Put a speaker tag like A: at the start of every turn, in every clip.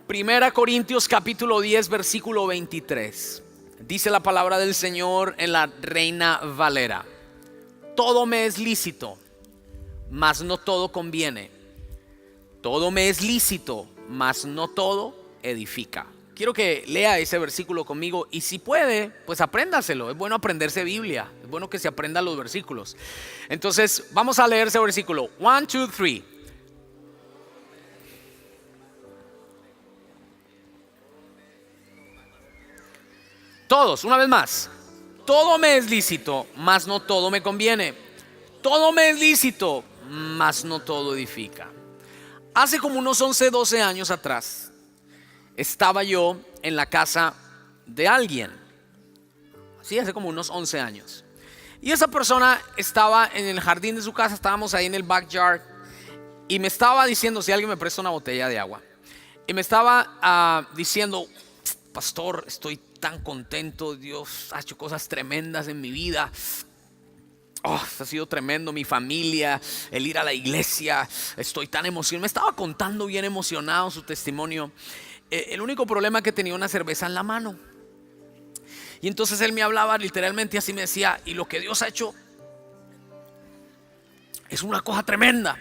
A: Primera Corintios capítulo 10 versículo 23. Dice la palabra del Señor en la Reina Valera: todo me es lícito, mas no todo conviene. Todo me es lícito, mas no todo edifica. Quiero que lea ese versículo conmigo y si puede, pues apréndaselo. Es bueno aprenderse Biblia, es bueno que se aprendan los versículos. Entonces vamos a leer ese versículo. 1, 2, 3. Todos, una vez más. Todo me es lícito, mas no todo me conviene. Todo me es lícito, mas no todo edifica. Hace como unos 11, 12 años atrás estaba yo en la casa de alguien. Sí, hace como unos 11 años. Y esa persona estaba en el jardín de su casa, estábamos ahí en el backyard, y me estaba diciendo si alguien me presta una botella de agua. Y me estaba diciendo: pastor, estoy tan contento, Dios ha hecho cosas tremendas en mi vida. Ha sido tremendo, mi familia, el ir a la iglesia, estoy tan emocionado. Me estaba contando bien emocionado su testimonio. El único problema que tenía una cerveza en la mano. Y entonces él me hablaba literalmente así, me decía: y lo que Dios ha hecho es una cosa tremenda.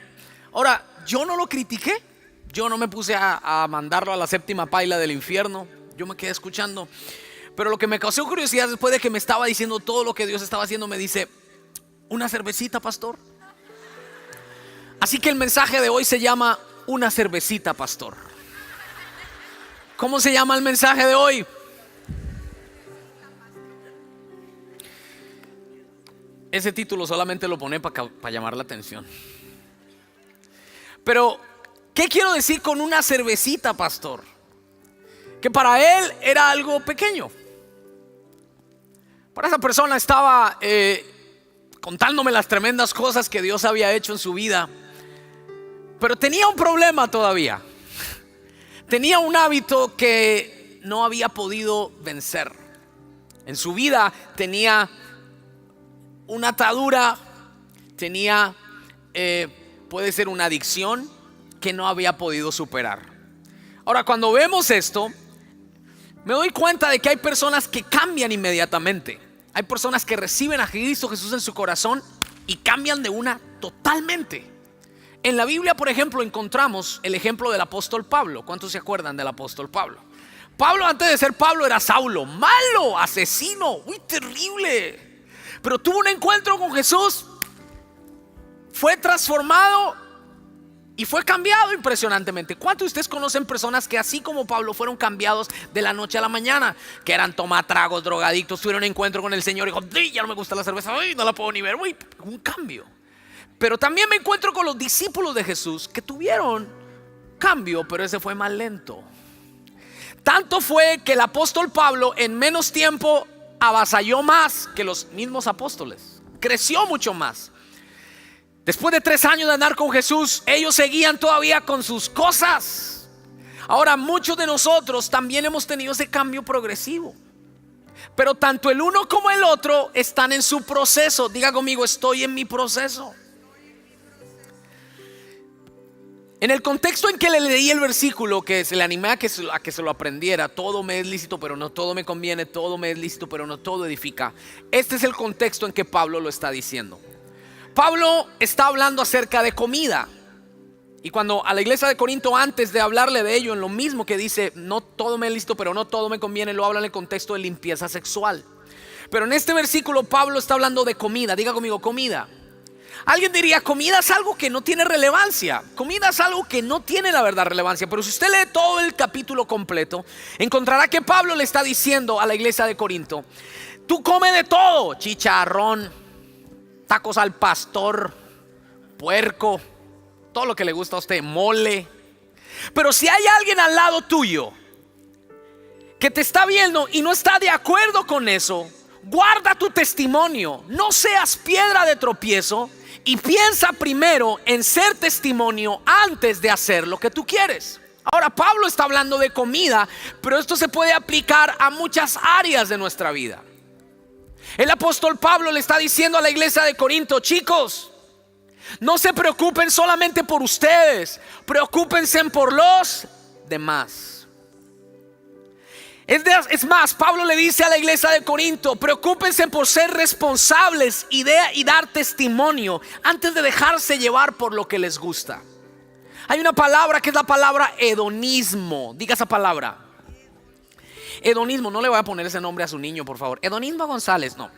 A: Ahora, yo no lo critiqué, yo no me puse a mandarlo a la séptima paila del infierno. Yo me quedé escuchando. Pero lo que me causó curiosidad después de que me estaba diciendo todo lo que Dios estaba haciendo, me dice: ¿una cervecita, pastor? Así que el mensaje de hoy se llama una cervecita, pastor. ¿Cómo se llama el mensaje de hoy? Ese título solamente lo pone para llamar la atención. Pero, ¿qué quiero decir con una cervecita, pastor? Que para él era algo pequeño. Para esa persona estaba contándome las tremendas cosas que Dios había hecho en su vida, pero tenía un problema todavía. Tenía un hábito que no había podido vencer. En su vida tenía una atadura, tenía puede ser una adicción que no había podido superar. Ahora, cuando vemos esto, me doy cuenta de que hay personas que cambian inmediatamente. Hay personas que reciben a Cristo Jesús en su corazón y cambian de una totalmente. En la Biblia, por ejemplo, encontramos el ejemplo del apóstol Pablo. ¿Cuántos se acuerdan del apóstol Pablo? Pablo, antes de ser Pablo, era Saulo, malo, asesino, muy terrible. Pero tuvo un encuentro con Jesús, fue transformado y fue cambiado impresionantemente. ¿Cuántos de ustedes conocen personas que así como Pablo fueron cambiados de la noche a la mañana? Que eran tomatragos, drogadictos, tuvieron un encuentro con el Señor y dijo: ya no me gusta la cerveza, no la puedo ni ver. Un cambio. Pero también me encuentro con los discípulos de Jesús que tuvieron cambio, pero ese fue más lento. Tanto fue que el apóstol Pablo en menos tiempo avasalló más que los mismos apóstoles. Creció mucho más. Después de 3 años de andar con Jesús, ellos seguían todavía con sus cosas. Ahora, muchos de nosotros también hemos tenido ese cambio progresivo, pero tanto el uno como el otro están en su proceso. Diga conmigo: estoy en mi proceso. En el contexto en que le leí el versículo, que se le animé a que se lo aprendiera: todo me es lícito, pero no todo me conviene. Todo me es lícito, pero no todo edifica. Este es el contexto en que Pablo lo está diciendo. Pablo está hablando acerca de comida. Y cuando a la iglesia de Corinto, antes de hablarle de ello, en lo mismo que dice no todo me es lícito, pero no todo me conviene, lo habla en el contexto de limpieza sexual. Pero en este versículo Pablo está hablando de comida. Diga conmigo: comida. Alguien diría: comida es algo que no tiene relevancia. Comida es algo que no tiene la verdad relevancia. Pero si usted lee todo el capítulo completo, encontrará que Pablo le está diciendo a la iglesia de Corinto: tú come de todo: chicharrón, tacos al pastor, puerco, todo lo que le gusta a usted, mole. Pero si hay alguien al lado tuyo que te está viendo y no está de acuerdo con eso, guarda tu testimonio. No seas piedra de tropiezo y piensa primero en ser testimonio antes de hacer lo que tú quieres. Ahora, Pablo está hablando de comida, pero esto se puede aplicar a muchas áreas de nuestra vida. El apóstol Pablo le está diciendo a la iglesia de Corinto: chicos, no se preocupen solamente por ustedes, preocúpense por los demás. Es más, Pablo le dice a la iglesia de Corinto: preocúpense por ser responsables y dar testimonio antes de dejarse llevar por lo que les gusta. Hay una palabra que es la palabra hedonismo. Diga esa palabra. Hedonismo. No le voy a poner ese nombre a su niño, por favor. Hedonismo González, no.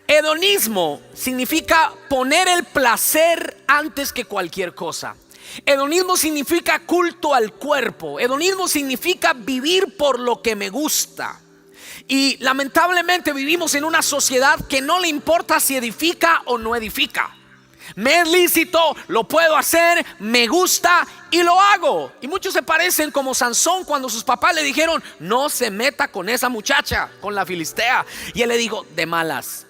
A: Hedonismo significa poner el placer antes que cualquier cosa. Hedonismo significa culto al cuerpo. Hedonismo significa vivir por lo que me gusta. Y lamentablemente vivimos en una sociedad que no le importa si edifica o no edifica. Me es lícito, lo puedo hacer, me gusta y lo hago. Y muchos se parecen como Sansón cuando sus papás le dijeron: no se meta con esa muchacha, con la filistea. Y él le dijo: de malas,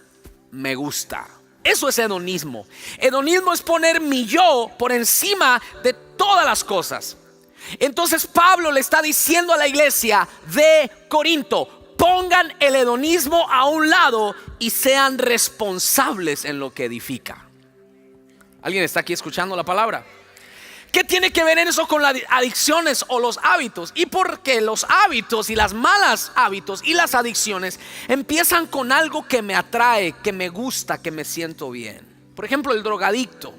A: me gusta. Eso es hedonismo. Hedonismo es poner mi yo por encima de todas las cosas. Entonces Pablo le está diciendo a la iglesia de Corinto: pongan el hedonismo a un lado y sean responsables en lo que edifica. ¿Alguien está aquí escuchando la palabra? ¿Qué tiene que ver eso con las adicciones o los hábitos? Y porque los hábitos y las malas hábitos y las adicciones empiezan con algo que me atrae, que me gusta, que me siento bien. Por ejemplo, el drogadicto.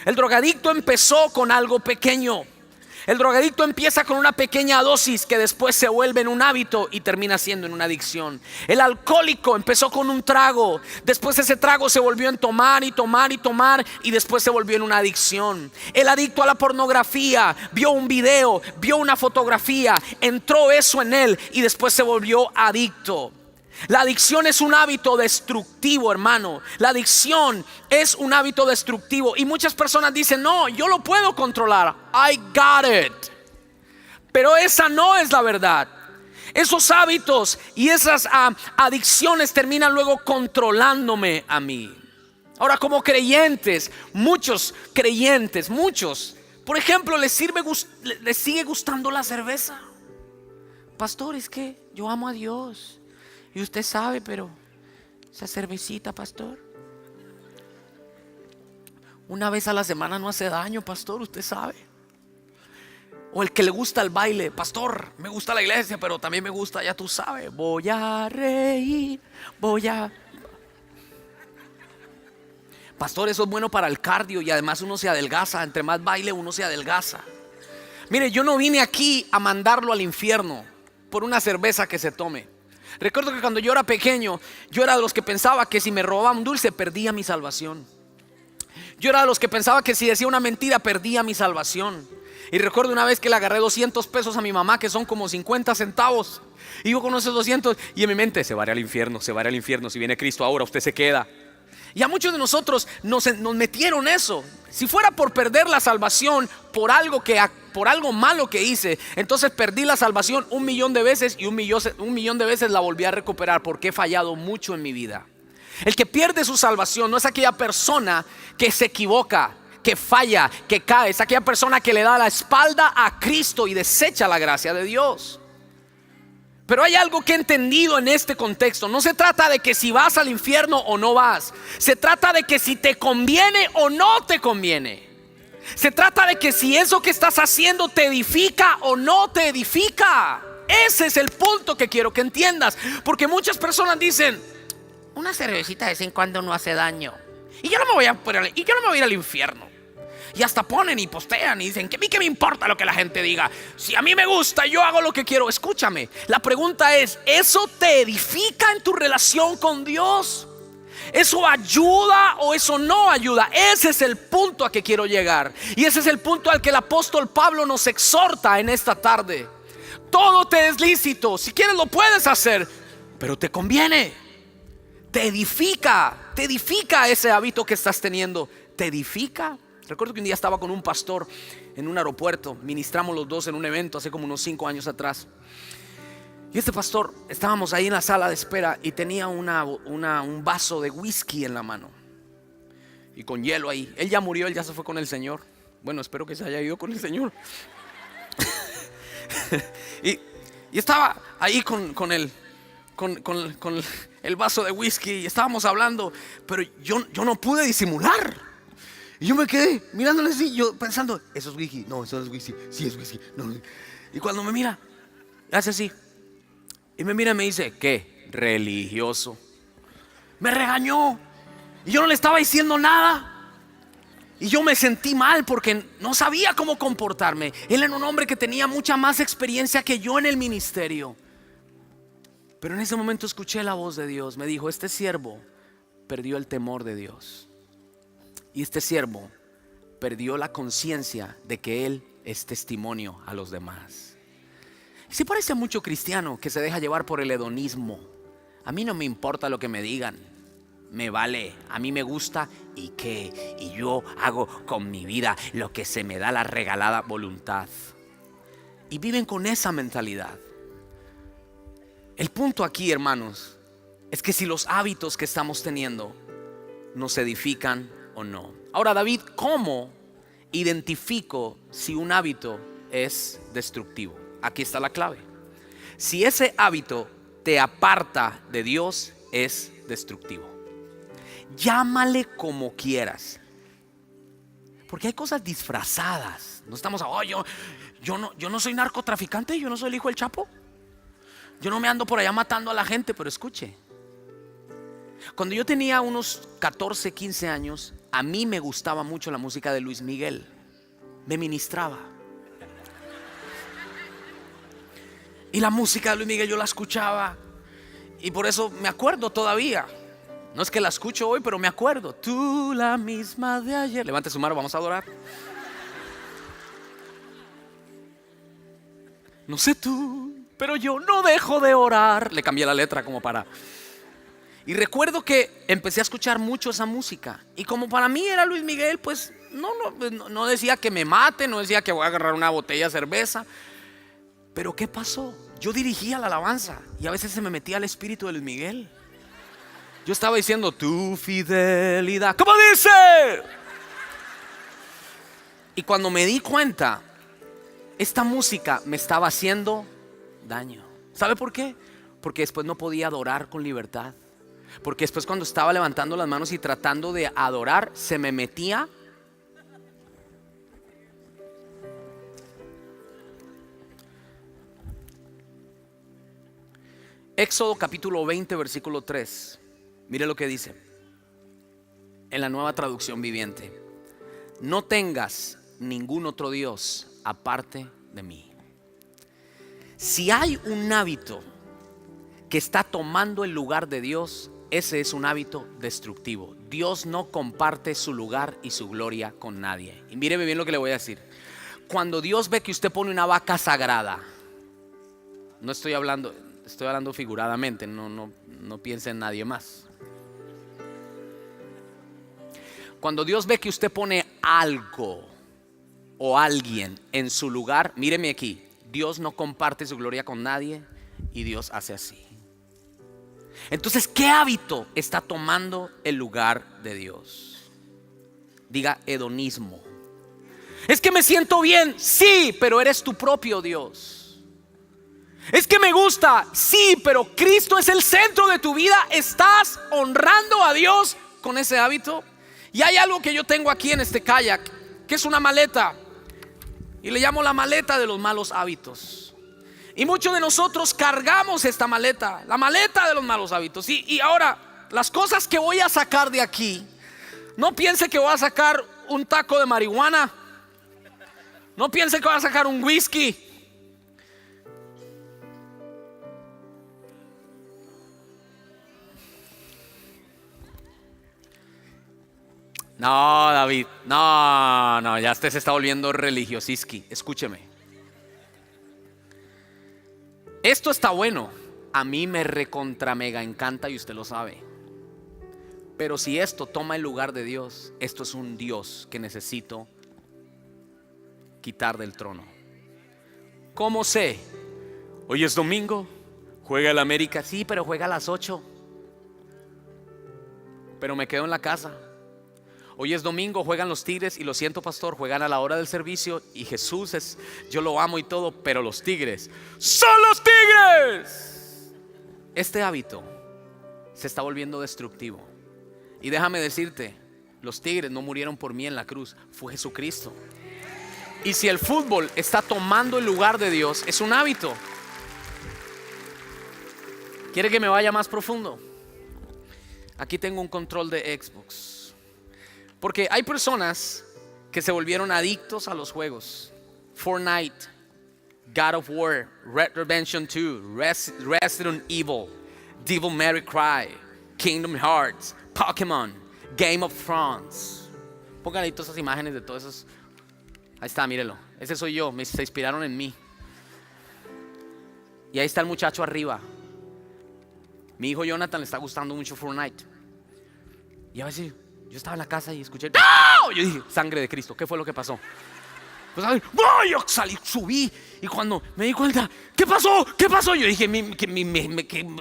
A: El drogadicto empezó con algo pequeño. El drogadicto empieza con una pequeña dosis que después se vuelve en un hábito y termina siendo en una adicción. El alcohólico empezó con un trago, después ese trago se volvió en tomar y tomar y tomar y después se volvió en una adicción. El adicto a la pornografía vio un video, vio una fotografía, entró eso en él y después se volvió adicto. La adicción es un hábito destructivo, hermano. La adicción es un hábito destructivo. Y muchas personas dicen: no, yo lo puedo controlar, I got it. Pero esa no es la verdad. Esos hábitos y esas adicciones terminan luego controlándome a mí. Ahora, como creyentes, muchos creyentes, por ejemplo, les sigue gustando la cerveza. Pastor, es que yo amo a Dios y usted sabe, pero esa cervecita, pastor, una vez a la semana no hace daño, pastor, usted sabe. O el que le gusta el baile: pastor, me gusta la iglesia, pero también me gusta, ya tú sabes, voy a reír, pastor, eso es bueno para el cardio y además uno se adelgaza. Entre más baile uno se adelgaza. Mire, yo no vine aquí a mandarlo al infierno por una cerveza que se tome. Recuerdo que cuando yo era pequeño, yo era de los que pensaba que si me robaba un dulce perdía mi salvación. Yo era de los que pensaba que si decía una mentira perdía mi salvación. Y recuerdo una vez que le agarré 200 pesos a mi mamá, que son como 50 centavos. Y yo con esos 200 y en mi mente: se va a ir al infierno, se va a ir al infierno. Si viene Cristo ahora, usted se queda. Y a muchos de nosotros nos metieron eso. Si fuera por perder la salvación por algo malo que hice, entonces perdí la salvación 1,000,000 de veces y 1,000,000 de veces la volví a recuperar, porque he fallado mucho en mi vida. El que pierde su salvación no es aquella persona que se equivoca, que falla, que cae. Es aquella persona que le da la espalda a Cristo y desecha la gracia de Dios. Pero hay algo que he entendido en este contexto. No se trata de que si vas al infierno o no vas. Se trata de que si te conviene o no te conviene. Se trata de que si eso que estás haciendo te edifica o no te edifica. Ese es el punto que quiero que entiendas. Porque muchas personas dicen: una cervecita de vez en cuando no hace daño, y yo no me voy a ir al infierno. Y hasta ponen y postean y dicen: ¿qué me importa lo que la gente diga? Si a mí me gusta, yo hago lo que quiero. Escúchame, la pregunta es: ¿eso te edifica en tu relación con Dios? ¿Eso ayuda o eso no ayuda? Ese es el punto a que quiero llegar. Y ese es el punto al que el apóstol Pablo nos exhorta en esta tarde. Todo te es lícito, si quieres lo puedes hacer, pero te conviene. Te edifica ese hábito que estás teniendo. ¿Te edifica? Recuerdo que un día estaba con un pastor en un aeropuerto. Ministramos los dos en un evento hace como unos 5 años atrás. Y este pastor, estábamos ahí en la sala de espera y tenía un vaso de whisky en la mano y con hielo ahí. Él ya murió, él ya se fue con el Señor. Bueno, espero que se haya ido con el Señor. y estaba ahí con el vaso de whisky y estábamos hablando, pero yo no pude disimular. Y yo me quedé mirándole así, yo pensando: ¿eso es whisky? No, eso no es whisky. Sí es whisky. No. Y cuando me mira, hace así: Y me mira y me dice, ¿qué? Religioso. Me regañó. Y yo no le estaba diciendo nada. Y yo me sentí mal porque no sabía cómo comportarme. Él era un hombre que tenía mucha más experiencia que yo en el ministerio. Pero en ese momento escuché la voz de Dios. Me dijo, este siervo perdió el temor de Dios. Y este siervo perdió la conciencia de que él es testimonio a los demás. Y se parece a mucho cristiano que se deja llevar por el hedonismo. A mí no me importa lo que me digan, me vale, a mí me gusta y qué, y yo hago con mi vida lo que se me da la regalada voluntad. Y viven con esa mentalidad. El punto aquí, hermanos, es que si los hábitos que estamos teniendo nos edifican o no. Ahora, David, ¿cómo identifico si un hábito es destructivo? Aquí está la clave. Si ese hábito te aparta de Dios, es destructivo. Llámale como quieras, porque hay cosas disfrazadas. No estamos, yo no soy narcotraficante, yo no soy el hijo del Chapo, yo no me ando por allá matando a la gente. Pero escuche, cuando yo tenía unos 14, 15 años, a mí me gustaba mucho la música de Luis Miguel. Me ministraba. Y la música de Luis Miguel yo la escuchaba. Y por eso me acuerdo todavía. No es que la escucho hoy, pero me acuerdo. Tú la misma de ayer. Levante su mano, vamos a adorar. No sé tú, pero yo no dejo de orar. Le cambié la letra como para... Y recuerdo que empecé a escuchar mucho esa música. Y como para mí era Luis Miguel, pues no decía que me mate, no decía que voy a agarrar una botella de cerveza. Pero ¿qué pasó? Yo dirigía la alabanza y a veces se me metía el espíritu de Luis Miguel. Yo estaba diciendo, tu fidelidad, ¿cómo dice? Y cuando me di cuenta, esta música me estaba haciendo daño. ¿Sabe por qué? Porque después no podía adorar con libertad. Porque después, cuando estaba levantando las manos y tratando de adorar, se me metía Éxodo capítulo 20, versículo 3. Mire lo que dice en la Nueva Traducción Viviente: no tengas ningún otro Dios aparte de mí. Si hay un hábito que está tomando el lugar de Dios, ese es un hábito destructivo. Dios no comparte su lugar y su gloria con nadie. Y míreme bien lo que le voy a decir. Cuando Dios ve que usted pone una vaca sagrada, no estoy hablando, estoy hablando figuradamente, no piense en nadie más. Cuando Dios ve que usted pone algo o alguien en su lugar, míreme aquí, Dios no comparte su gloria con nadie y Dios hace así. Entonces, ¿qué hábito está tomando el lugar de Dios? Diga: hedonismo. Es que me siento bien, sí, pero eres tu propio Dios. Es que me gusta, sí, pero Cristo es el centro de tu vida. ¿Estás honrando a Dios con ese hábito? Y hay algo que yo tengo aquí en este kayak, que es una maleta, y le llamo la maleta de los malos hábitos. Y muchos de nosotros cargamos esta maleta, la maleta de los malos hábitos. Y ahora, las cosas que voy a sacar de aquí, no piense que voy a sacar un taco de marihuana, no piense que voy a sacar un whisky. No, David, no, ya usted se está volviendo religiosiski. Escúcheme. Esto está bueno, a mí me recontra mega encanta y usted lo sabe. Pero si esto toma el lugar de Dios, esto es un Dios que necesito quitar del trono. ¿Cómo sé? Hoy es domingo, juega el América. Sí, pero juega a las 8. Pero me quedo en la casa. Hoy es domingo, juegan los Tigres y lo siento, pastor, juegan a la hora del servicio y Jesús es, yo lo amo y todo, pero los Tigres son los Tigres. Este hábito se está volviendo destructivo. Y déjame decirte, los Tigres no murieron por mí en la cruz, fue Jesucristo. Y si el fútbol está tomando el lugar de Dios, es un hábito. ¿Quiere que me vaya más profundo? Aquí tengo un control de Xbox. Porque hay personas que se volvieron adictos a los juegos. Fortnite, God of War, Red Redemption 2, Resident Evil, Devil May Cry, Kingdom Hearts, Pokémon, Game of Thrones. Pongan ahí todas esas imágenes de todos esos. Ahí está, mírelo. Ese soy yo, se inspiraron en mí. Y ahí está el muchacho arriba. Mi hijo Jonathan le está gustando mucho Fortnite. Y a veces yo estaba en la casa y escuché ¡no! Yo dije, sangre de Cristo, ¿qué fue lo que pasó? Pues a ver, ¡no! Yo salí, subí. Y cuando me di cuenta, ¿qué pasó? ¿Qué pasó? Yo dije,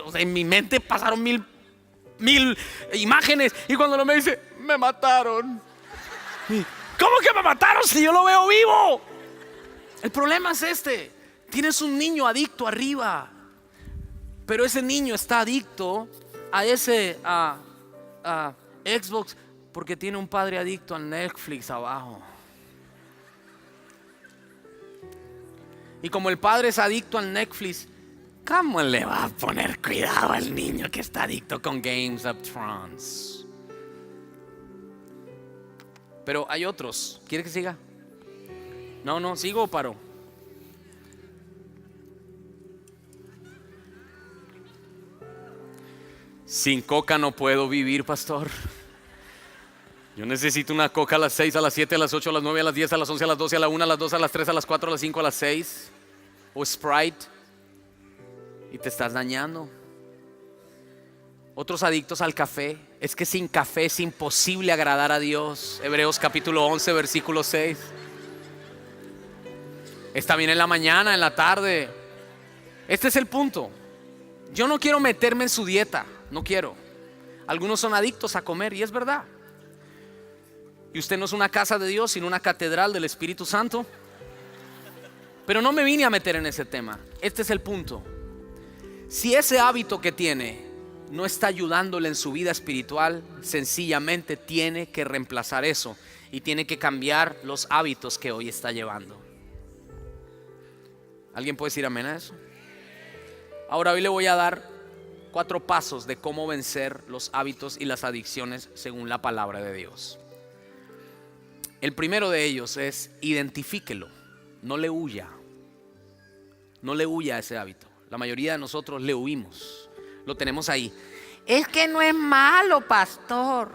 A: o sea, en mi mente pasaron mil imágenes. Y cuando lo me dice, me mataron. ¿Cómo que me mataron si yo lo veo vivo? El problema es este. Tienes un niño adicto arriba, pero ese niño está adicto a ese Xbox porque tiene un padre adicto al Netflix abajo. Y como el padre es adicto al Netflix, ¿cómo le va a poner cuidado al niño que está adicto con Games of Thrones? Pero hay otros. ¿Quiere que siga? No, ¿sigo o paro? Sin coca no puedo vivir, pastor. Yo necesito una coca a las 6, a las 7, a las 8, a las 9, a las 10, a las 11, a las 12, a la 1, a las 2, a las 3, a las 4, a las 5, a las 6. O Sprite. Y te estás dañando. Otros adictos al café. Es que sin café es imposible agradar a Dios. Hebreos capítulo 11, versículo 6. Está bien en la mañana, en la tarde. Este es el punto. Yo no quiero meterme en su dieta. No quiero. Algunos son adictos a comer y es verdad. Y usted no es una casa de Dios, sino una catedral del Espíritu Santo. Pero no me vine a meter en ese tema. Este es el punto. Si ese hábito que tiene no está ayudándole en su vida espiritual, sencillamente tiene que reemplazar eso y tiene que cambiar los hábitos que hoy está llevando. ¿Alguien puede decir amén a eso? Ahora hoy le voy a dar 4 pasos de cómo vencer los hábitos y las adicciones según la palabra de Dios. El primero de ellos es identifíquelo, no le huya. No le huya a ese hábito. La mayoría de nosotros le huimos. Lo tenemos ahí. Es que no es malo, pastor.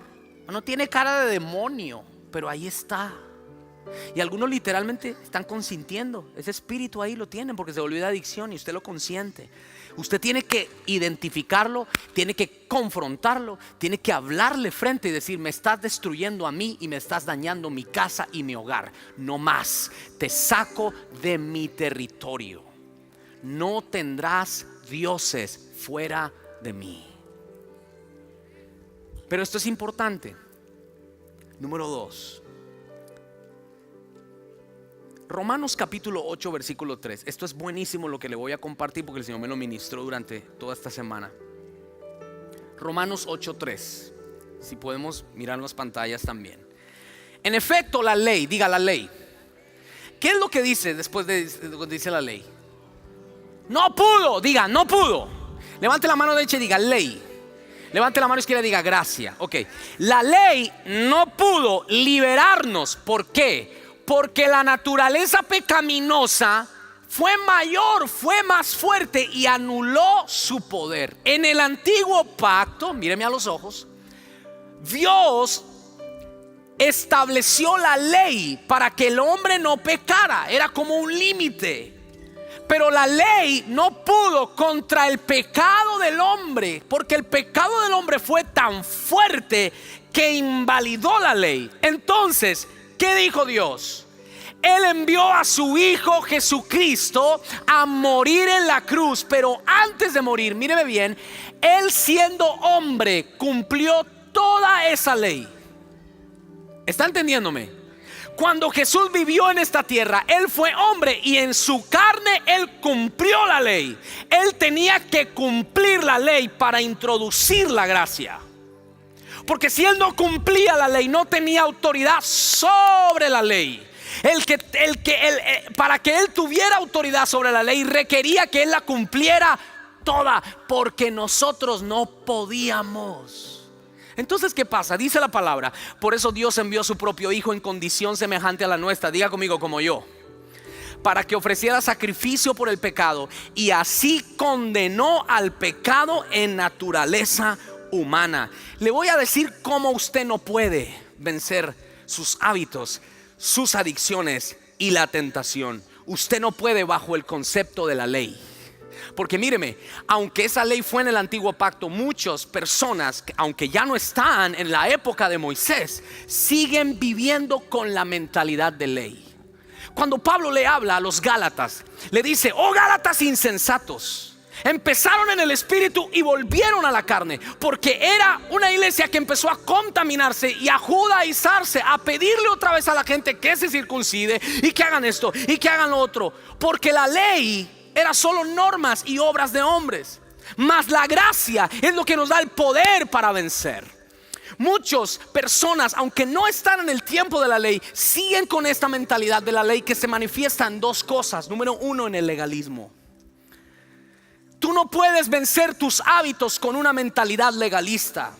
A: No tiene cara de demonio, pero ahí está. Y algunos literalmente están consintiendo. Ese espíritu ahí lo tienen porque se volvió de adicción y usted lo consiente. Usted tiene que identificarlo, tiene que confrontarlo, tiene que hablarle frente y decir: me estás destruyendo a mí y me estás dañando mi casa y mi hogar. No más, te saco de mi territorio. No tendrás dioses fuera de mí. Pero esto es importante. Número 2. Romanos capítulo 8 versículo 3. Esto es buenísimo lo que le voy a compartir porque el Señor me lo ministró durante toda esta semana. Romanos 8:3. Si podemos mirar en las pantallas también. En efecto, la ley, diga la ley. ¿Qué es lo que dice después de dice la ley? No pudo, diga no pudo. Levante la mano derecha y diga ley. Levante la mano izquierda y diga gracia. Ok. La ley no pudo liberarnos. ¿Por qué? Porque la naturaleza pecaminosa fue mayor, fue más fuerte y anuló su poder. En el antiguo pacto, míreme a los ojos, Dios estableció la ley para que el hombre no pecara. Era como un límite. Pero la ley no pudo contra el pecado del hombre, porque el pecado del hombre fue tan fuerte que invalidó la ley. Entonces, ¿qué dijo Dios? Él envió a su Hijo Jesucristo a morir en la cruz. Pero antes de morir, míreme bien, Él siendo hombre cumplió toda esa ley. ¿Está entendiéndome? Cuando Jesús vivió en esta tierra, Él fue hombre y en su carne Él cumplió la ley. Él tenía que cumplir la ley para introducir la gracia. Porque si Él no cumplía la ley, no tenía autoridad sobre la ley. Para que Él tuviera autoridad sobre la ley, requería que Él la cumpliera toda, porque nosotros no podíamos. Entonces, ¿qué pasa? Dice la palabra: por eso Dios envió a su propio Hijo en condición semejante a la nuestra. Diga conmigo: como yo, para que ofreciera sacrificio por el pecado, y así condenó al pecado en naturaleza humana. Le voy a decir cómo usted no puede vencer sus hábitos, sus adicciones y la tentación. Usted no puede bajo el concepto de la ley. Porque míreme, aunque esa ley fue en el antiguo pacto, muchas personas, aunque ya no están en la época de Moisés, siguen viviendo con la mentalidad de ley. Cuando Pablo le habla a los Gálatas, le dice: oh Gálatas insensatos, empezaron en el espíritu y volvieron a la carne. Porque era una iglesia que empezó a contaminarse y a judaizarse, a pedirle otra vez a la gente que se circuncide y que hagan esto y que hagan lo otro. Porque la ley era solo normas y obras de hombres, mas la gracia es lo que nos da el poder para vencer. Muchas personas, aunque no están en el tiempo de la ley, siguen con esta mentalidad de la ley, que se manifiesta en dos cosas. Número uno, en el legalismo. Tú no puedes vencer tus hábitos con una mentalidad legalista.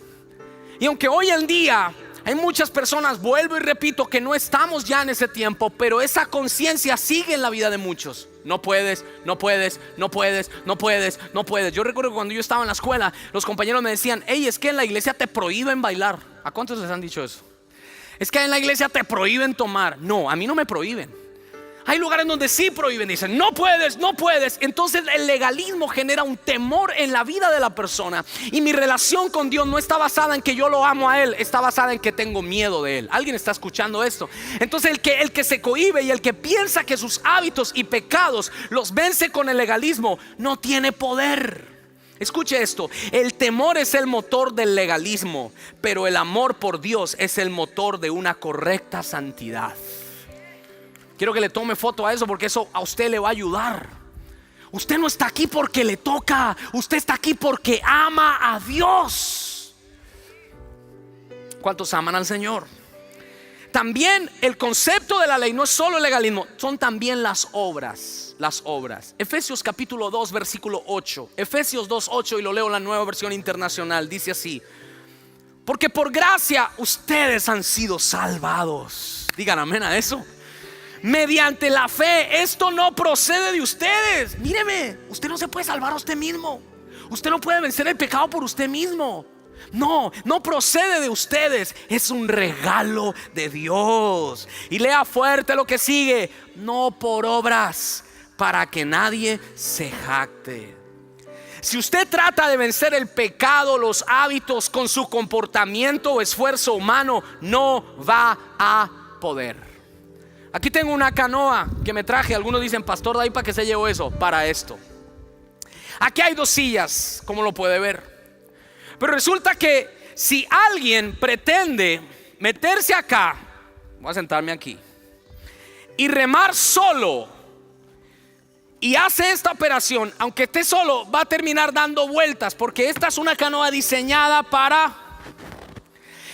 A: Y aunque hoy en día hay muchas personas, vuelvo y repito, que no estamos ya en ese tiempo, pero esa conciencia sigue en la vida de muchos. No puedes, no puedes, no puedes, no puedes, no puedes. Yo recuerdo que cuando yo estaba en la escuela, los compañeros me decían: hey, es que en la iglesia te prohíben bailar. ¿A cuántos les han dicho eso? Es que en la iglesia te prohíben tomar. No, a mí no me prohíben. Hay lugares donde sí prohíben, dicen: no puedes, no puedes. Entonces el legalismo genera un temor en la vida de la persona. Y mi relación con Dios no está basada en que yo lo amo a Él, está basada en que tengo miedo de Él. ¿Alguien está escuchando esto? Entonces el que se cohíbe y el que piensa que sus hábitos y pecados los vence con el legalismo, no tiene poder. Escuche esto: el temor es el motor del legalismo, pero el amor por Dios es el motor de una correcta santidad. Quiero que le tome foto a eso, porque eso a usted le va a ayudar. Usted no está aquí porque le toca, usted está aquí porque ama a Dios. ¿Cuántos aman al Señor? También el concepto de la ley no es solo el legalismo, son también las obras. Las obras. Efesios capítulo 2 versículo 8. Efesios 2:8, y lo leo en la Nueva Versión Internacional. Dice así: porque por gracia ustedes han sido salvados. Digan amén a eso. Mediante la fe. Esto no procede de ustedes. Míreme, usted no se puede salvar a usted mismo. Usted no puede vencer el pecado por usted mismo. No, no procede de ustedes. Es un regalo de Dios. Y lea fuerte lo que sigue: no por obras, para que nadie se jacte. Si usted trata de vencer el pecado, los hábitos, con su comportamiento o esfuerzo humano, no va a poder. Aquí tengo una canoa que me traje. Algunos dicen: pastor, ¿de ahí para qué se llevó eso? Para esto. Aquí hay dos sillas, como lo puede ver. Pero resulta que si alguien pretende meterse acá, voy a sentarme aquí, y remar solo, y hace esta operación, aunque esté solo, va a terminar dando vueltas, porque esta es una canoa diseñada para...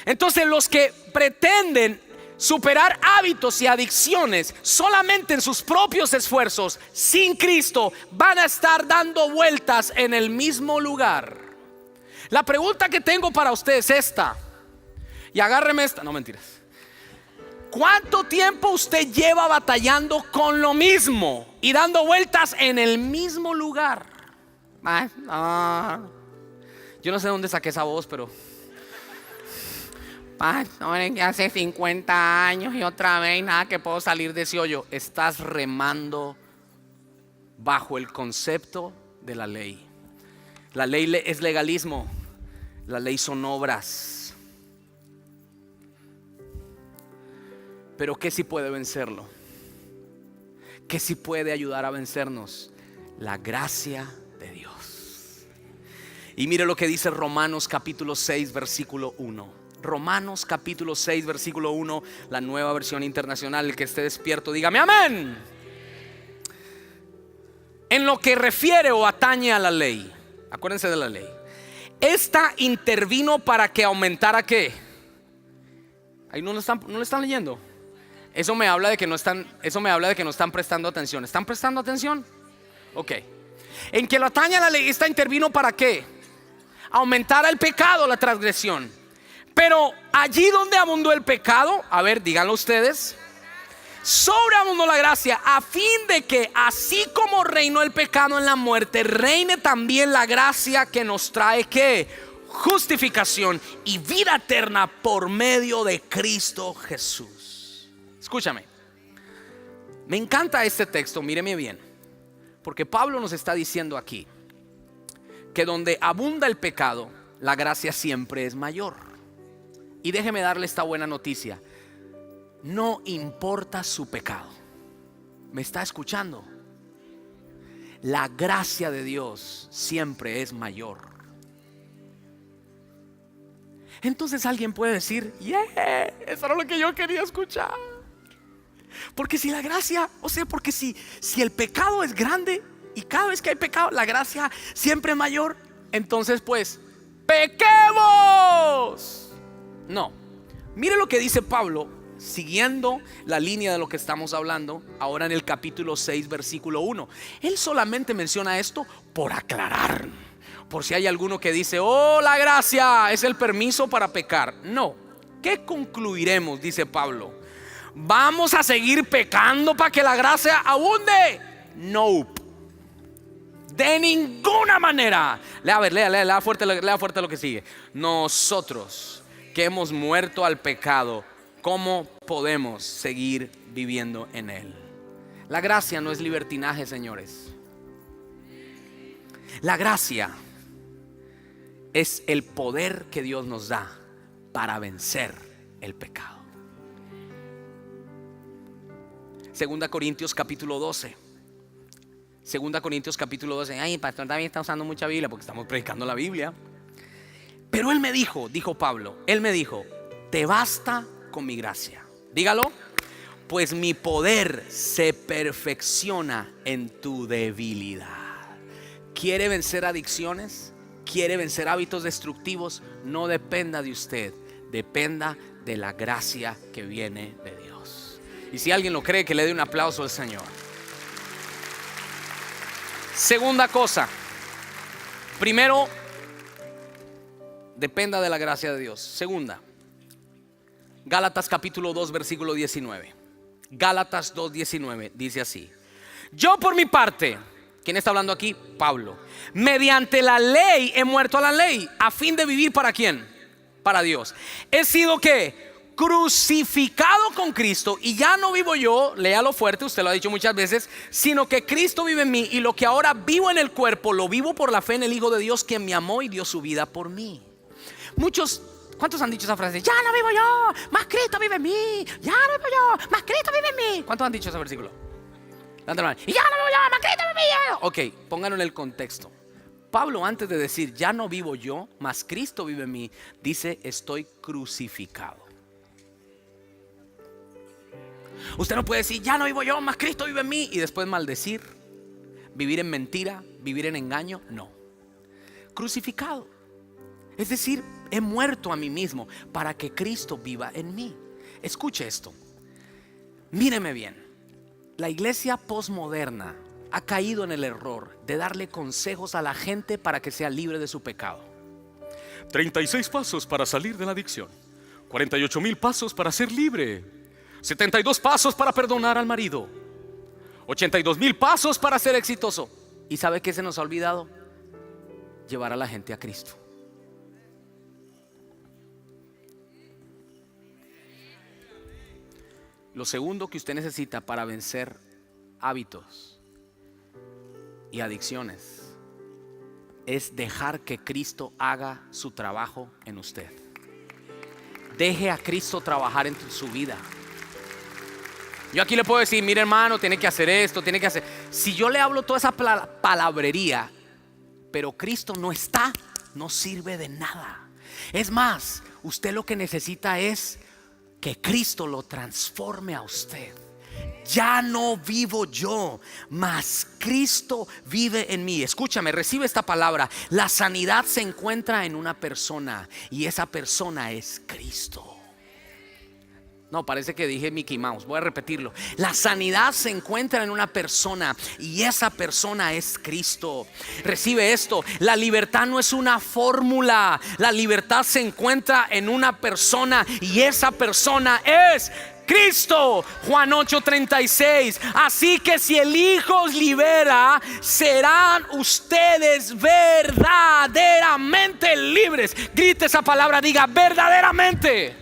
A: Entonces los que pretenden superar hábitos y adicciones solamente en sus propios esfuerzos, sin Cristo, van a estar dando vueltas en el mismo lugar. La pregunta que tengo para usted es esta, y agárreme esta, no mentiras. ¿Cuánto tiempo usted lleva batallando con lo mismo y dando vueltas en el mismo lugar? Yo no sé dónde saqué esa voz, pero... hace 50 años y otra vez nada que puedo salir de ese hoyo. Estás remando bajo el concepto de la ley. La ley es legalismo, la ley son obras. Pero ¿qué sí puede vencerlo? ¿Qué sí puede ayudar a vencernos? La gracia de Dios. Y mire lo que dice Romanos capítulo 6 versículo 1. Romanos capítulo 6 versículo 1, la Nueva Versión Internacional. El que esté despierto, dígame amén. En lo que refiere o atañe a la ley, acuérdense de la ley, esta intervino para que aumentara ¿qué? Ahí no lo están leyendo. Eso me habla de que no están prestando atención. ¿Están prestando atención? Ok. En que lo atañe a la ley, esta intervino ¿para qué? Aumentar el pecado, la transgresión. Pero allí donde abundó el pecado, a ver, díganlo ustedes, sobreabundó la gracia, a fin de que así como reinó el pecado en la muerte, reine también la gracia que nos trae ¿qué? Justificación y vida eterna por medio de Cristo Jesús. Escúchame, me encanta este texto, míreme bien, porque Pablo nos está diciendo aquí que donde abunda el pecado, la gracia siempre es mayor. Y déjeme darle esta buena noticia: no importa su pecado. ¿Me está escuchando? La gracia de Dios siempre es mayor. Entonces alguien puede decir: eso era lo que yo quería escuchar. Porque si la gracia, porque si el pecado es grande y cada vez que hay pecado la gracia siempre es mayor, entonces pues pequemos. No, mire lo que dice Pablo, siguiendo la línea de lo que estamos hablando ahora en el capítulo 6 versículo 1. Él solamente menciona esto por aclarar, por si hay alguno que dice: oh, la gracia es el permiso para pecar. No, ¿qué concluiremos? Dice Pablo: ¿vamos a seguir pecando para que la gracia abunde? No, de ninguna manera. Lea fuerte lo que sigue. Nosotros que hemos muerto al pecado, ¿cómo podemos seguir viviendo en él? La gracia no es libertinaje, señores. La gracia es el poder que Dios nos da para vencer el pecado. Segunda Corintios capítulo 12. Segunda Corintios capítulo 12. Ay, pastor David está usando mucha Biblia porque estamos predicando la Biblia. Pero él me dijo, dijo Pablo, él me dijo: te basta con mi gracia. Dígalo: pues mi poder se perfecciona en tu debilidad. ¿Quiere vencer adicciones? ¿Quiere vencer hábitos destructivos? No dependa de usted, dependa de la gracia que viene de Dios. Y si alguien lo cree, que le dé un aplauso al Señor. Segunda cosa, primero, dependa de la gracia de Dios. Segunda, Gálatas capítulo 2 versículo 19. Gálatas 2:19 dice así: yo por mi parte, ¿quién está hablando aquí? Pablo. Mediante la ley he muerto a la ley, a fin de vivir ¿para quién? Para Dios. He sido ¿qué? Crucificado con Cristo, y ya no vivo yo, léalo fuerte, usted lo ha dicho muchas veces, sino que Cristo vive en mí, y lo que ahora vivo en el cuerpo lo vivo por la fe en el Hijo de Dios, quien me amó y dio su vida por mí. ¿Cuántos han dicho esa frase? Ya no vivo yo, más Cristo vive en mí. Ya no vivo yo, más Cristo vive en mí. ¿Cuántos han dicho ese versículo? Y ya no vivo yo, más Cristo vive en mí. Ok, pónganlo en el contexto. Pablo, antes de decir ya no vivo yo, más Cristo vive en mí, dice: estoy crucificado. Usted no puede decir ya no vivo yo, más Cristo vive en mí, y después maldecir, vivir en mentira, vivir en engaño. No, crucificado, es decir, he muerto a mí mismo para que Cristo viva en mí. Escuche esto, míreme bien. La iglesia posmoderna ha caído en el error de darle consejos a la gente para que sea libre de su pecado. 36 pasos para salir de la adicción, 48,000 pasos para ser libre, 72 pasos para perdonar al marido, 82,000 pasos para ser exitoso. ¿Y sabe qué se nos ha olvidado? Llevar a la gente a Cristo. Lo segundo que usted necesita para vencer hábitos y adicciones es dejar que Cristo haga su trabajo en usted. Deje a Cristo trabajar en su vida. Yo aquí le puedo decir: mire, hermano, tiene que hacer esto, tiene que hacer. Si yo le hablo toda esa palabrería, pero Cristo no está, no sirve de nada. Es más, usted lo que necesita es que Cristo lo transforme a usted. Ya no vivo yo, mas Cristo vive en mí. Escúchame, recibe esta palabra. La sanidad se encuentra en una persona, y esa persona es Cristo. No, parece que dije Mickey Mouse. Voy a repetirlo. La sanidad se encuentra en una persona y esa persona es Cristo. Recibe esto. La libertad no es una fórmula. La libertad se encuentra en una persona y esa persona es Cristo. Juan 8:36. Así que si el Hijo os libera, serán ustedes verdaderamente libres. Grite esa palabra, diga verdaderamente.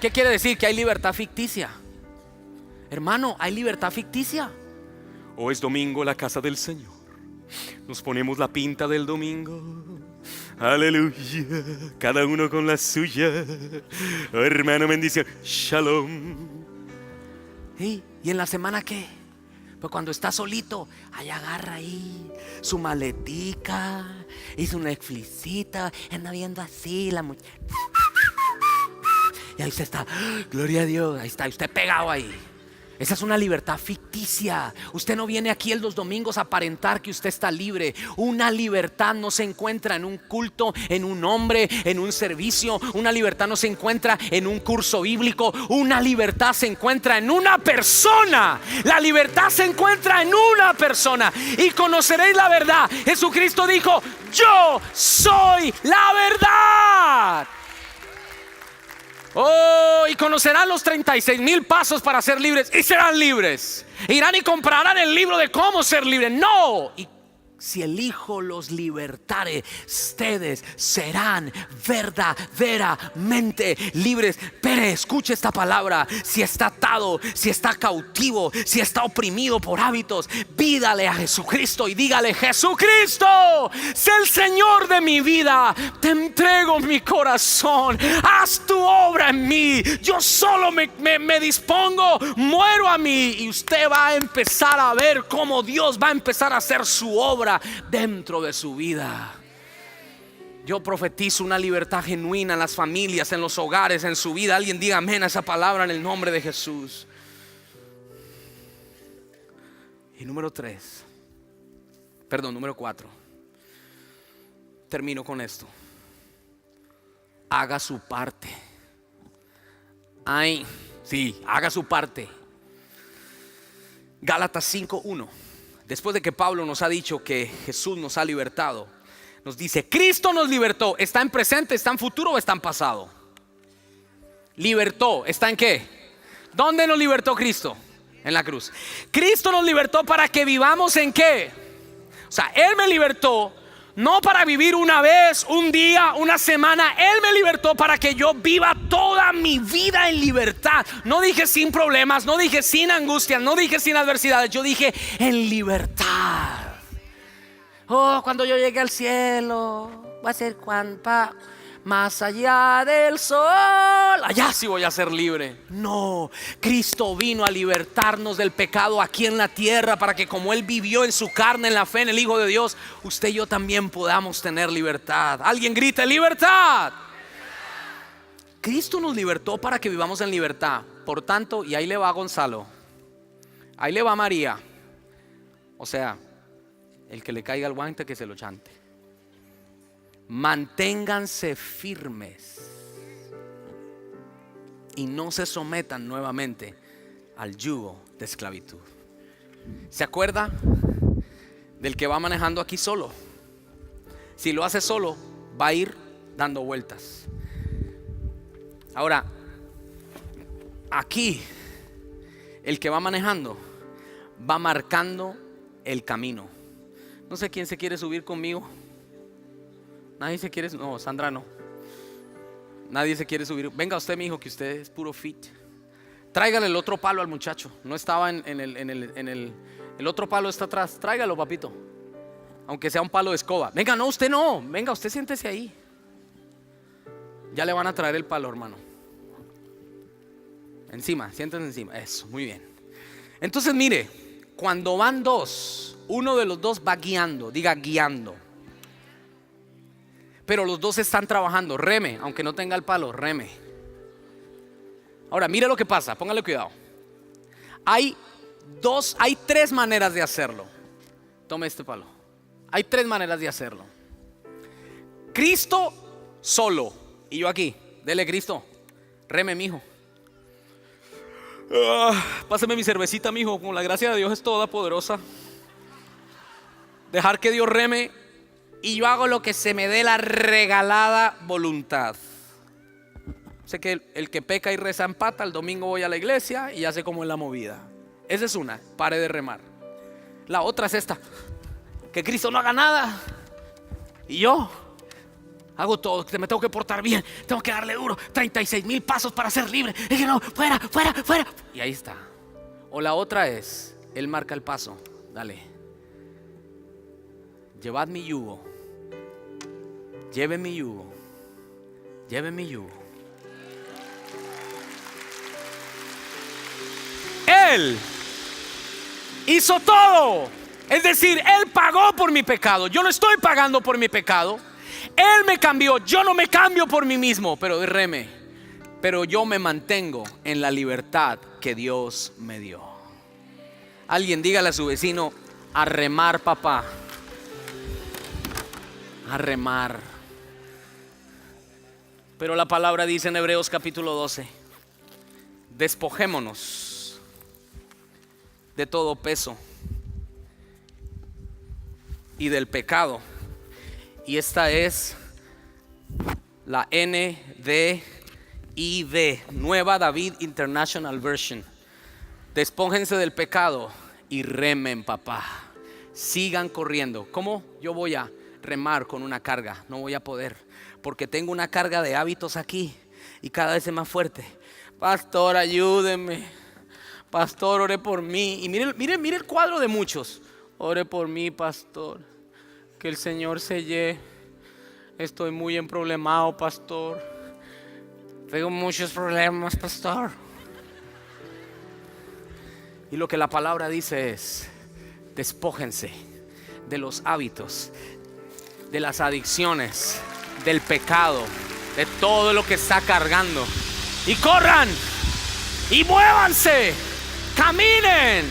A: ¿Qué quiere decir? Que hay libertad ficticia. Hermano, hay libertad ficticia.
B: O es domingo la casa del Señor. Nos ponemos la pinta del domingo. Aleluya. Cada uno con la suya. Oh, hermano, bendición. Shalom.
A: ¿Y en la semana qué? Pues cuando está solito, ahí agarra ahí su maletica, hizo una Netflixita, anda viendo así la muchacha. Y ahí se está, gloria a Dios, ahí está, usted pegado ahí. Esa es una libertad ficticia. Usted no viene aquí los domingos a aparentar que usted está libre. Una libertad no se encuentra en un culto, en un hombre, en un servicio. Una libertad no se encuentra en un curso bíblico. Una libertad se encuentra en una persona. La libertad se encuentra en una persona. Y conoceréis la verdad. Jesucristo dijo: yo soy la verdad. Oh, y conocerán los 36,000 pasos para ser libres y serán libres. Irán y comprarán el libro de cómo ser libres. No. Y si el Hijo los libertare, ustedes serán verdaderamente libres. Pero escuche esta palabra: si está atado, si está cautivo, si está oprimido por hábitos, pídale a Jesucristo y dígale: Jesucristo, sé el Señor de mi vida. Te entrego mi corazón. Haz tu obra en mí. Yo solo me dispongo, muero a mí. Y usted va a empezar a ver cómo Dios va a empezar a hacer su obra dentro de su vida. Yo profetizo una libertad genuina en las familias, en los hogares, en su vida. Alguien diga amén a esa palabra en el nombre de Jesús. Y número 4. Termino con esto. Haga su parte. Ay, sí, haga su parte. Gálatas 5:1. Después de que Pablo nos ha dicho que Jesús nos ha libertado, nos dice: Cristo nos libertó. ¿Está en presente, está en futuro o está en pasado? Libertó, ¿está en qué? ¿Dónde nos libertó Cristo? En la cruz. Cristo nos libertó para que vivamos en qué. O sea, Él me libertó no para vivir una vez, un día, una semana. Él me libertó para que yo viva toda mi vida en libertad. No dije sin problemas, no dije sin angustias, no dije sin adversidades. Yo dije en libertad. Oh, cuando yo llegue al cielo, va a ser más allá del sol. Allá sí voy a ser libre. No, Cristo vino a libertarnos del pecado aquí en la tierra, para que como Él vivió en su carne, en la fe en el Hijo de Dios, usted y yo también podamos tener libertad. Alguien grite: libertad. Cristo nos libertó para que vivamos en libertad. Por tanto, y ahí le va Gonzalo, ahí le va María. O sea, el que le caiga el guante que se lo chante. Manténganse firmes y no se sometan nuevamente al yugo de esclavitud. ¿Se acuerda del que va manejando aquí solo? Si lo hace solo, va a ir dando vueltas. Ahora, aquí el que va manejando va marcando el camino. No sé quién se quiere subir conmigo. Nadie se quiere, no, Sandra no. Nadie se quiere subir. Venga usted, mi hijo, que usted es puro fit. Tráigale el otro palo al muchacho. No estaba en el otro palo está atrás. Tráigalo, papito. Aunque sea un palo de escoba. Venga, no, usted no. Venga, usted siéntese ahí. Ya le van a traer el palo, hermano. Encima, siéntense encima. Eso, muy bien. Entonces, mire, cuando van dos, uno de los dos va guiando. Diga guiando. Pero los dos están trabajando. Reme, aunque no tenga el palo, reme. Ahora, mire lo que pasa, póngale cuidado. Hay 3 maneras de hacerlo. Tome este palo. Hay 3 maneras de hacerlo. Cristo solo y yo aquí. Dele, Cristo, reme, mijo.
B: Pásame mi cervecita, mijo. Con la gracia de Dios es toda poderosa. Dejar que Dios reme y yo hago lo que se me dé la regalada voluntad. Sé que el que peca y reza empata. El domingo voy a la iglesia y hace como en la movida. Esa es una, pare de remar. La otra es esta: que Cristo no haga nada y yo hago todo, me tengo que portar bien, tengo que darle duro, 36,000 pasos para ser libre. Es que no, fuera. Y ahí está. O la otra es, Él marca el paso. Dale. Llevad mi yugo. Lleve mi yugo. Lleve mi yugo. Él hizo todo. Es decir, Él pagó por mi pecado. Yo no estoy pagando por mi pecado. Él me cambió. Yo no me cambio por mí mismo. Pero yo me mantengo en la libertad que Dios me dio. Alguien dígale a su vecino: a remar, papá. A remar. Pero la palabra dice en Hebreos capítulo 12: despojémonos de todo peso y del pecado. Y esta es la NDIV, Nueva David International Version. Despójense del pecado y remen, papá. Sigan corriendo. ¿Cómo yo voy a remar con una carga? No voy a poder, porque tengo una carga de hábitos aquí y cada vez es más fuerte. Pastor, ayúdeme. Pastor, ore por mí. Y mire el cuadro de muchos. Ore por mí, pastor. Que el Señor selle. Estoy muy emproblemado, pastor. Tengo muchos problemas, pastor. Y lo que la palabra dice es: despójense de los hábitos, de las adicciones, del pecado, de todo lo que está cargando. Y corran y muévanse, caminen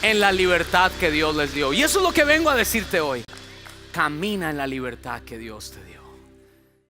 B: en la libertad que Dios les dio. Y eso es lo que vengo a decirte hoy. Camina en la libertad que Dios te dio.